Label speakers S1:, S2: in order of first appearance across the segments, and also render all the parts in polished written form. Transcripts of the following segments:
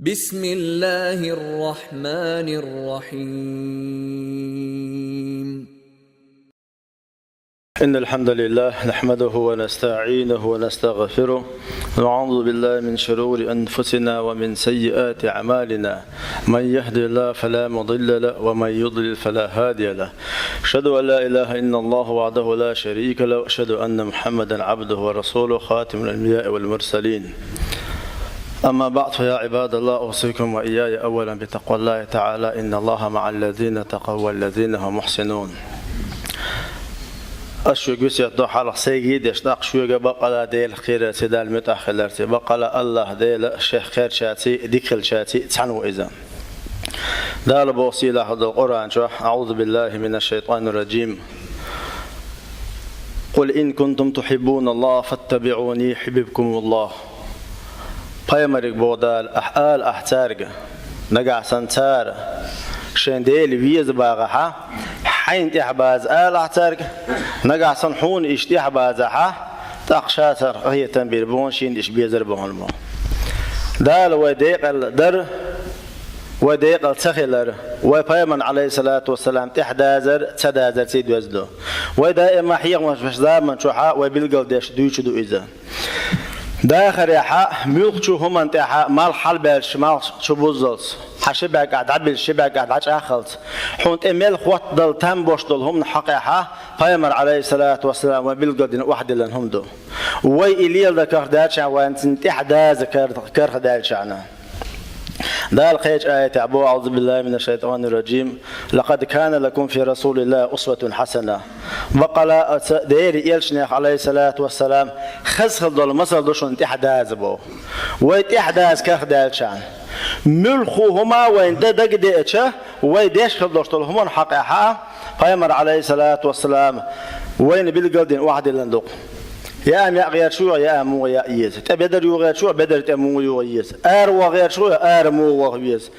S1: بسم الله الرحمن الرحيم.
S2: إن الحمد لله نحمده ونستعينه ونستغفره ونعوذ بالله من شرور أنفسنا ومن سيئات أعمالنا من يهد الله فلا مضل له ومن يضلل فلا هادي له أشهد أن لا إله إلا الله وحده لا شريك له وأشهد أن محمدا عبده ورسوله خاتم الأنبياء والمرسلين. أما بعد فيا عباد الله أوصيكم وإياي أولا بتقوى الله تعالى إن الله مع الذين تقوا والذين هم محسنون. أشوق بسيط دو حلق سيجيد يشتاق شوق بقلا ديل خير سدال متأخر بقلا الله ديل الشيخ خير شاتي ديكل شاتي تعنو إذا دال بوصيلة هذا القرآن أعوذ بالله من الشيطان الرجيم قل إن كنتم تحبون الله فاتبعوني يحببكم الله. Peygamber bodal ahal ahtarga naga santar shendel wiez bagaha hain ihbaz al ahtarga naga san hun istihbazaha taqshatar ayatan bil bon shin ish bezer bonmo dal wadiqal dar wadiqal sakhilar wa peygamber alayhi salatu wassalam tihdazar tadazar sid wazlo wa daima hiya mش zaman shuha wa bilgal dash duchu iza داخل يحا ملقشو هم أنت يحا مال حلبش مال شبوزلس حشبة قاعد عبل شبة قاعد عش أخلت حونت إميل خوات دل تام بوش دل هم حق يحا فيمر عليه الصلاة والسلام وبالقدين واحد لهم دو وي إليل ذكر دالش وأنت انتحدا ذكر دالش عنا دال خيج آية أبو أعوذ بالله من الشيطان الرجيم لقد كان لكم في رسول الله أسوة حسنة وقال ديري إلشنيخ عليه الصلاة والسلام خزخل دول مصر دوشون انتحداز بو ويتحداز كخ دالشان ملخو هما وين دق ديتشه ويديش خل دوشتول هما حقيقة فيمر عليه الصلاة والسلام وين بالقلدين واحد لندق يا أم يا غير شو يا أم ويا يس تبدر يغير شو بدر تأمو يغيس وغير شو مو وغيس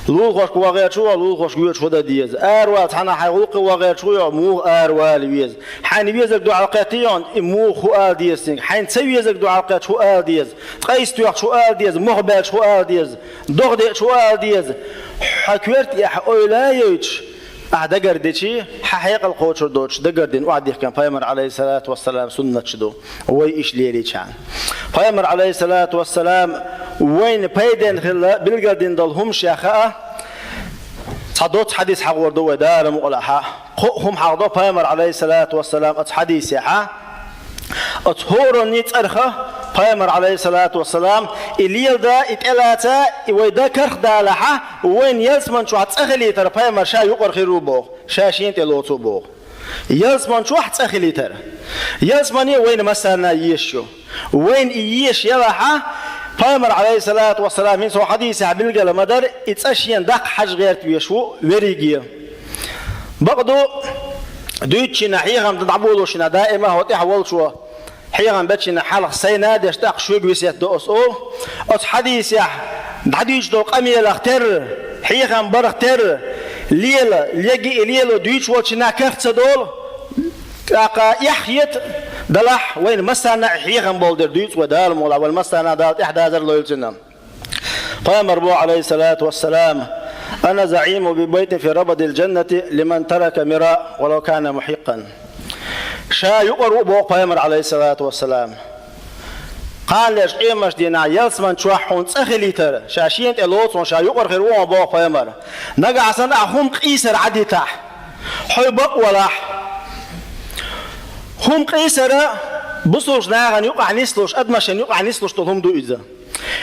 S2: لوخش وغير شو لوخش يغير شو ديز واتحنا حيلق وغير شو مو واليس حين بيزك دعاء قاتيون مو خوال ديز حين تسوي يزك دعاء قات شو ديز تقيس تيوخ شو ديز مخبل شو ديز دغد شو ديز حكيرت يا أولايش أحدقر ديشي حقيقة القوتشر دوتش دقر دين وعد يحكم فيمر عليه الصلاة والسلام سنة شدو ويش ليلي كان فيمر عليه الصلاة والسلام وين بيدن بالقر دين ضلهم شيخاء صدوت حديث حق وردو ودار مقلحة هم حقضو فيمر عليه الصلاة والسلام حديث يحا أطهور نيت أرخه فيمر عليه الصلاة والسلام إليل دا إتلاتا ويدا كرخ دالحة وين يلسمن شو هتأخلي ترى فيمر شا يقر خيرو بوغ شاشين تلوتو بوغ يلسمن شو هتأخلي ترى يلسمني وين مسنا يشو وين يش يلحة فيمر عليه الصلاة والسلام من سو حديث عبلقة لمدر إتأشين دق حج غير تيشو وريقية بقدو دوتشي نحيهم تدعبولوشنا دائما هو تحول شو حيغان بتشنا حلق سيناد يشتاق شوق ويسيت دو أسؤول أس حديث يح دعديش دو قمي الأختر حيغان برختر ليلة ليجي ليلة دويش وتشنا كرت دول كاقا يحيت دلح وين مسنا حيغان بولدر دويش ودال مولا والمسنا دال إحدى ليلتنا قام ربو عليه الصلاة والسلام أنا زعيم ببيت في ربض الجنة لمن ترك مراء ولو كان محقا شا يقرأ بوق فيمر عليه الصلاة والسلام قال ليش إيمش دينا يلسمن شوحون تسخلي ترى شاشين تلوتون شا يقرأ خيروه بوق فيمر نقع سنة هم قيسر عدي تح حيبق ولاح هم قيسر بصوش ناغن يقع نسلوش أدمشن يقع نسلوش طولهم دو إذا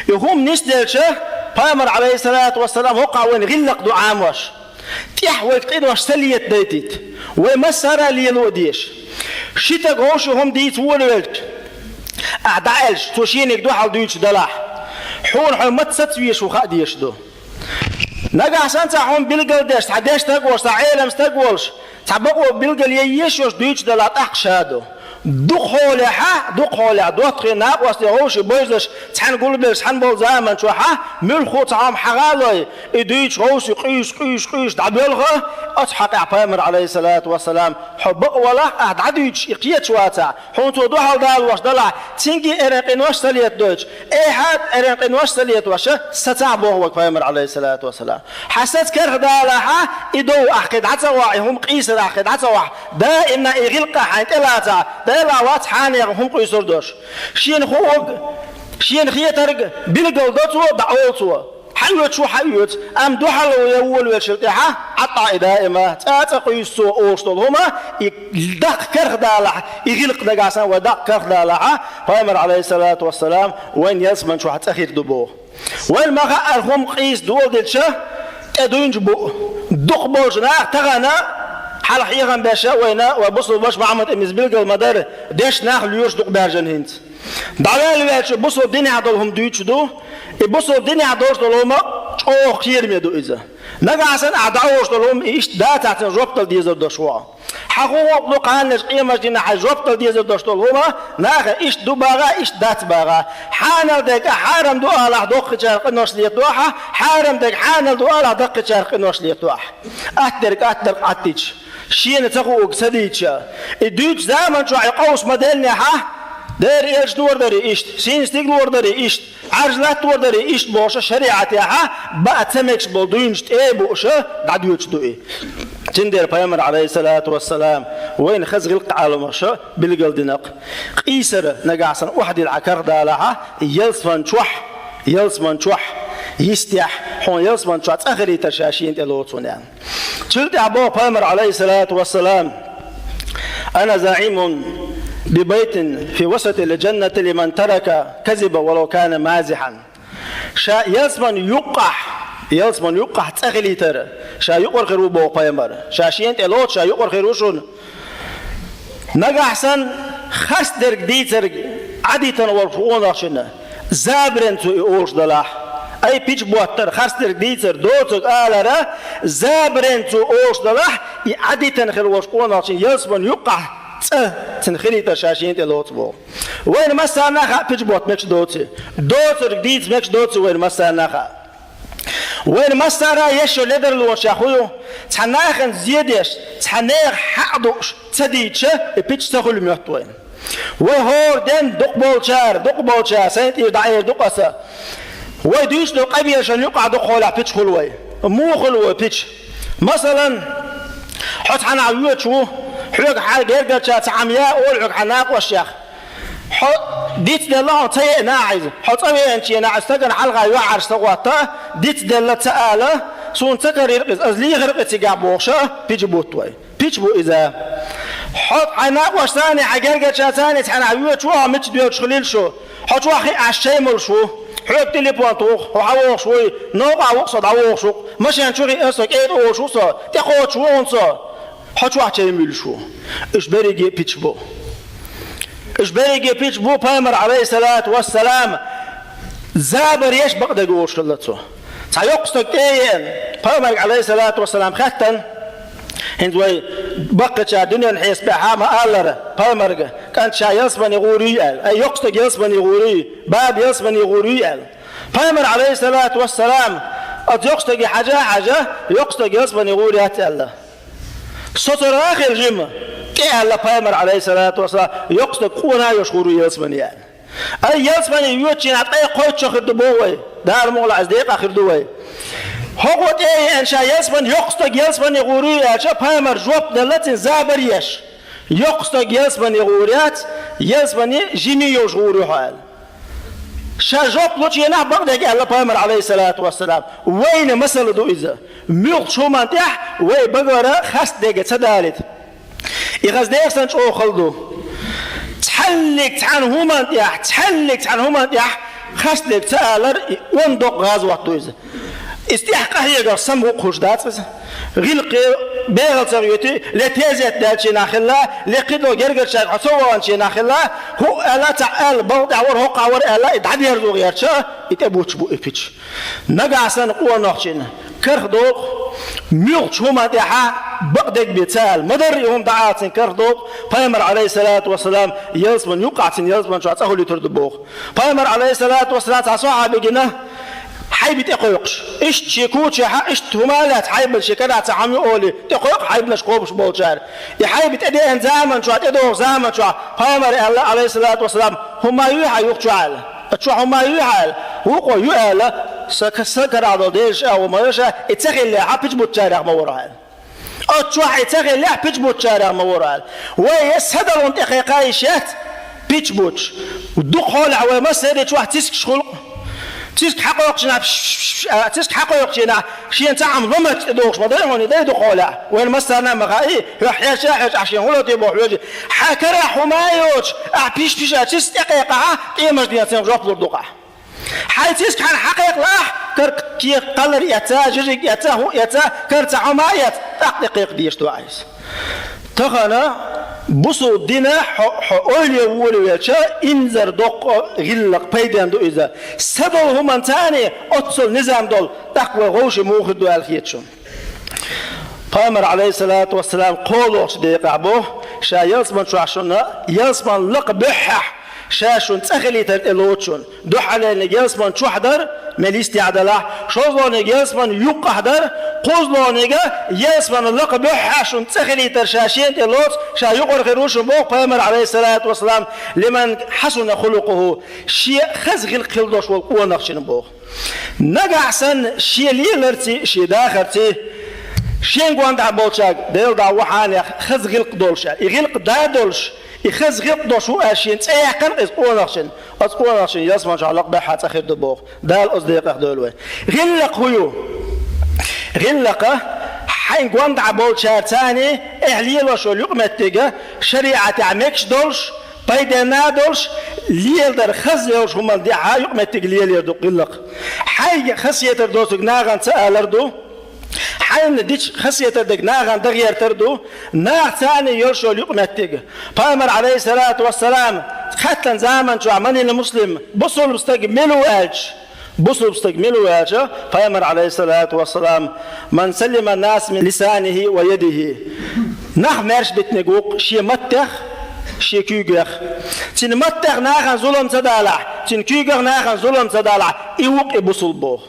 S2: يهم نسلشه فيمر عليه الصلاة والسلام وقع وين غلق دعام وش تيح ويقتين وش سليت ديتت ومسارة ليلو ديش شتاق هوشهم ديت ولولت أعدائلش توشينك دو حال دويش دلاح حون حون ما تستويش وخا ديش دو نقع سانتا حون بلقل ديش تحديش تقوش تعيلم تقولش تحبقوا بلقل ييشوش دويش دلاح أقشادو دخول دوتخي ناقوس يهوش بوزش تحن قلبش تحن بول زمان شوحة ملخو تعام حغالي إديش هوش قيش دعبلغه أتحق عبامر عليه الصلاة والسلام حب ولا عديش يقيت شواتا حونتو دوحل دال واش دلع تنجي إرنقين واش سليت دوش إيحاد إرنقين واش سليت واش ستعبوه وكبامر عليه الصلاة والسلام حسد كره دالها إدو أحقد عتواعي هم قيسر أحقد عتواعي دائما إغلق حين تلاتا دائما وات حاني هم قيسر دوش شين خيترق بلقل دوتو دعوتو حيوت شو حيوت أم دوحل ويول والشلتها عطا دائما تاتقيسو أوشتلهما يدق كره دالها يغلق دقاسا ودق كره دالها فامر عليه الصلاة والسلام وين يسمن شو حتأخير دبوه وين ما غيرهم قيس دول دلشة تدوين جبو دق بوجنا تغنى حال حيغا باشا وينا وبصوا باش محمد امز بلقى المدار ديش ناخ ليوش دق بارجن هند دعوال الوالش بصوا الدنيا عدلهم دويتش دو بصوا الدنيا عدوش دلهما اوه خير ميدو إذا نقعسن عدعوش دلهم إيش داتعتن ربطل ديزر دشوا حقوق لقانش قيمة جينا حجربطل ديزر دشتلهما ناخ إيش دو باغا إيش دات باغا حانل ديك حارم دو ألا دق شارق نوش ليتوحا حارم ديك حانل دو ألا دق شارق نوش ليتوح أتدرك أتيش شين تقوق سديتشا الدوش زمان شو عقوس مدلني ها دار إيش دور داري إيش سين ستيق دور داري إيش عرجلات دور داري إيش بوشة شريعتها بقى تمكش بولدوينش إيه بوشة دعديوش دو إيه تندير بيامر عليه الصلاة والسلام وين خزغ القعال مرشة بالقل دنق قيسر نقعسن واحد العكر دالها يلسمن شوح يستيح حون يلسمن شوح تأخري تشاشين تلوتون يعني تلت عبو بيامر عليه الصلاة والسلام أنا زعيم ببيت في وسط الجنة لمن ترك كذبا ولو كان مازحا شا يلسمن يقح تأخلي ترى شا يقر خيرو بو بيامر شاشين تلوت شا يقر خيروشون نقحسن خاص درك ديتر عديتن ورفعون رشنا زابرن تو يوش دلاح أي بيج بوتر خاص درك ديتر دوتك آلرا زابرن تو يوش دلاح عديتن خير ورفعون رشنا يلسمن يقح تنخلي تشاشين تلوت بو وين مسانا خا بيج بوت مش دوتي دوتر ديت مش دوتي وين مسانا خا وين مسارا يشو لدر لوش يا خويو تناخن زيدش تناخ حقدوش تديتش بيتش تخل ميوتوين وهور دن دق بولشار سنت يدعي دقسا ويدوش دق ابيش يقع دخول بيتش خلوي مو خلوي بيتش مثلا حط حنا عيوت شو حلق حال غير تعمياء اول حناق والشيخ ديت دلله تي ناعز حط أبي أنتي ناعز تكن حلقة يوعر استقواته ديت دلله تآله سون تكرر أزلي غرق تجابوشة بيجبوتوي بيجبو إذا حط عناق وثاني عجرجة ثاني تحنا عيوت شو عملت ديوت خليل شو حط واحد عشيمل شو حط تليفون توخ وحوق شوي نوقع وقصد عوق شو مش هنشوفي أسك إيه أو شو صار تأخذ شو أنصار حط واحد عشيمل شو إيش بريجي بيجبو إشبريجي بيتش بو بيامر عليه الصلاة والسلام زابر يش بقدر جوش للتو سيقصد كين بيامر عليه الصلاة والسلام ختن هندوي بقت الدنيا نحس بها ما ألر بيامر كان شاي يسبني غوري أي يقصد يسبني غوري باب يسبني غوري بيامر عليه الصلاة والسلام أتيقصد حاجة يقصد يسبني غوري أتلا سطر آخر جمع الله بيامر عليه الصلاة والسلام يقصد قونا يشكروا يلسمن يعني أي يلسمن يوتشين أي قوت شخر دبوي دار مولا عزديق آخر دوي هو إيه إنشاء يلسمن يقصد يلسمن يغوري أشا بيامر جوب دلتين زابر يش يقصد يلسمن يغوريات يلسمن جيني يشغوري حال شجوب لوتشي نح بقدك الله بيامر عليه الصلاة والسلام وين مسألة دو إذا ميق شو منتح وي بقرة خاص ديك تدالت يغزديك سنش أو خلدو تحلق عن هما يح خاصلك تآلر وندق غاز وقتو إذا استيحقه يقر سمو قوشدات غلق بيغل تغيوتي لتيزيت دالشي ناخلا لقيدو جرقل شاك حسوانشي ناخلا هو ألا تعال بوضع ور هو قاور ألا إدعاد يرزو غيرشا إتبوش بو إبتش نقع سن قوة نوخشين كرخ دوق ميوخش هما ديحا بقدك بيتال مدر يوم دعاتن كردو پیامبر عليه الصلاة والسلام يلزمن يقعتن يلزمن شو أتأهل يتردبوخ پیامبر عليه الصلاة والسلام صحابة جنا حيب تقوقش إيش تشيكوش إيش تمالات حيب الشكلات عم يقولي تقوق حيب نشقوبش بولشار يحيب تأدين زمن شو تأدين زمن شو پیامبر عليه الصلاة والسلام هما يوحى يقتعل شو هما يوحى وقو يوحى سكر على ديش أو ما يشى يتسخل حبيج بتشارع مورال أتوح يتسخل حبيج بتشارع مورال ويسهدر أنت خيقايشات بيج بوتش ودق حول عوام مسألة شو تسك شغل تسك حقوق شنا تسك حقوق شنا شيء تعم ضمت دوش ما ضيعوني ده دخوله وين مسألة مغاي راح يشاهد عشان ولا تبوح يجي حكرا حمايوش أبيش بيش تسك دقيقة قيمة دياتين جاب دقة حيث كان حقيق لاح كرك كي قلر يتا جرق يتا كرت عمايات دقيق ديش تو عايز تخنا بصو دينا حقولي وولي انزر دق غلق بيدان دو إذا سدل هم تاني أتصل نظام دول تقوى غوش موخد دو الخيتشون پیامبر عليه الصلاة والسلام قولوش ديقع بوه شا يلسمن شو عشونا يلسمن لق بحح شاشون تأخلي تلوتشون دو حالين جلسمن شو حدر مليستي عدلا شوزلون جلسمن يق حدر قوزلون جلسمن اللقب حاشون تأخلي ترشاشين تلوت شا يقر خروش بوق پیامبر عليه الصلاة والسلام لمن حسن خلقه شيء خزغ القلدوش والقوة نقشن بوق نقعسن شيء ليلرتي شيء داخرتي شين قواند عبوتشاك ديل دا وحاني خزغ القدولش يغلق دادولش يخز غلط شو أشين تأكل أسقوناخشن يسمع شعلق بحث أخير دبوخ دال أصدقاء دولوه غلق هيو غلقه حين قواند عبول شار تاني إحليل وشو لقمتيجا شريعة عمكش دولش بيدنا دولش ليل در خز يوش هم دي حا يقمتيج ليل يردو غلق حي خسية دوسك ناغن سألردو حين ديش خسية تردك ناغن دغير تردو ناغ ثاني يرشو ليقمتيج پیامبر عليه الصلاة والسلام ختن زمن شو عمني المسلم بصل بستقبلوا پیامبر عليه الصلاة والسلام من سلم الناس من لسانه ويده نخ مرش بتنقوق شي متخ شي كيغخ تن متخ ناغن ظلم تدالع تن كيغخ ناغن ظلم تدالع يوق بصل بو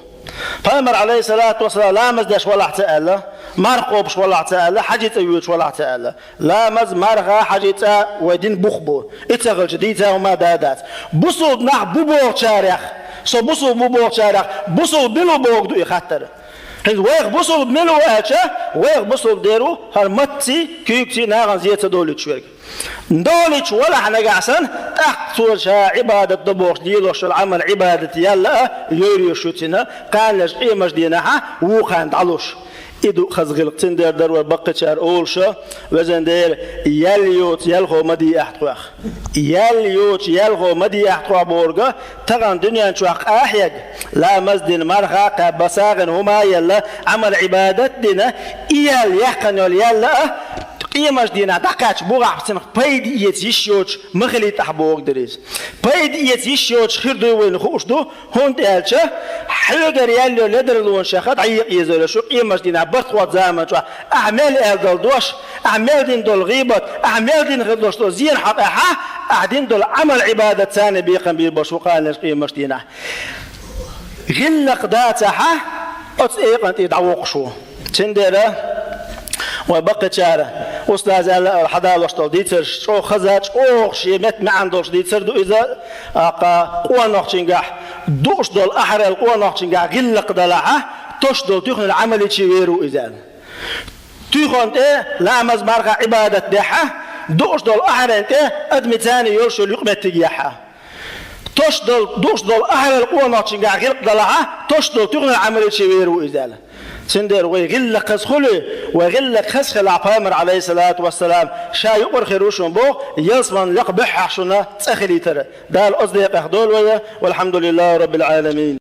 S2: پیامبر عليه الصلاة والسلام لا مزدش ولا احتأله مرقوبش ولا احتأله حاجة أيوش ولا احتأله لا مز مرغا حاجة ودين بخبو اتغل جديدة وما دادات بصل نح ببوغ شارخ سو بصل ببوغ شارخ بصل بلو بوغ دو يخطر هز ويغ بصل بملو اچه ويغ بصل ديرو هر متي كيكتي ناغن زيت دولي تشويرك دوليش ولا حنقعسن تحت صورة عبادة دبوش ديلوش العمل عبادة يلا يوري شوتنا قال لش قيمش دينها وخان دعلوش إدو خزغلق تندر در وبقى شار أولشة وزن دير يليوت يلخو مدي أحتواخ يليوت يلخو مدي أحتوا بورغا تغن دنيا نشواق أحيق لا مزدن مرخا قبساغن هما يلا عمل عبادة دينا إيال يحقن يلا قيمش دينا دقاش بوغا حسن بيد يتيشيوش مخلي تحبوغ دريس بيد يتيشيوش خير دوين خوش دو هون تالشا حلقر ياليو لدرلون شاخد عيق يزولو شو قيمش دينا برطوات زامن شو أعمال أهدال دوش أعمال دين دول غيبت أعمال دين غدوش دو زين حقاها أعدين دول عمل عبادة ثاني بيقن بيبش وقال لش قيمش دينا غلق داتها أتسيقن تدعوق شو تندره وبقى شارع أستاذ الحضارة وشتول ديتر شو خزاج أو شيء مت ما عندوش ديتر دو إذا قوة نقشنجح دوش دول أحرى القوة نقشنجح غلق دلعه توش دول تخن العمل يشيرو إذا تخن لا مزمرة عبادة دحة دوش دول أحرى أنت أدم ثاني يرشل يقمة تجيحة دوش دول أحرى القوة نقشنجح غلق دلعه توش دول تخن العمل يشيرو إذا سندر ويغلق خسخله ويغلق خسخل عبامر عليه الصلاة والسلام شا يقر خيروشون بو يصمن لقبح حشنا تأخلي ترى دال أصدق أخدول ويا والحمد لله رب العالمين.